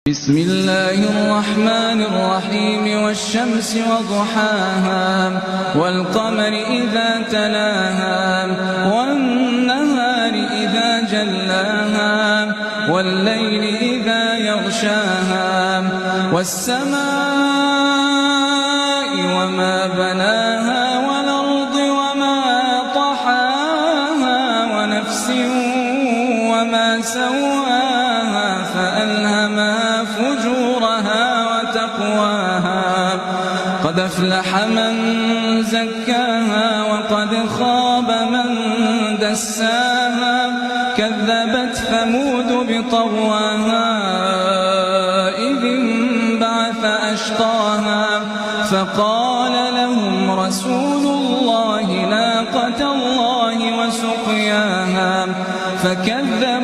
بسم الله الرحمن الرحيم والشمس وضحاها والقمر إذا تلاها والنهار إذا جلاها والليل إذا يغشاها والسماء وما بناها والأرض وما طحاها ونفس وما سواها فألهمها فجورها وتقواها قد أفلح من زكاها وقد خاب من دساها كذبت ثمود بطغواها إذ انبعث أشقاها فقال لهم رسول الله ناقة الله وسقياها فكذبوا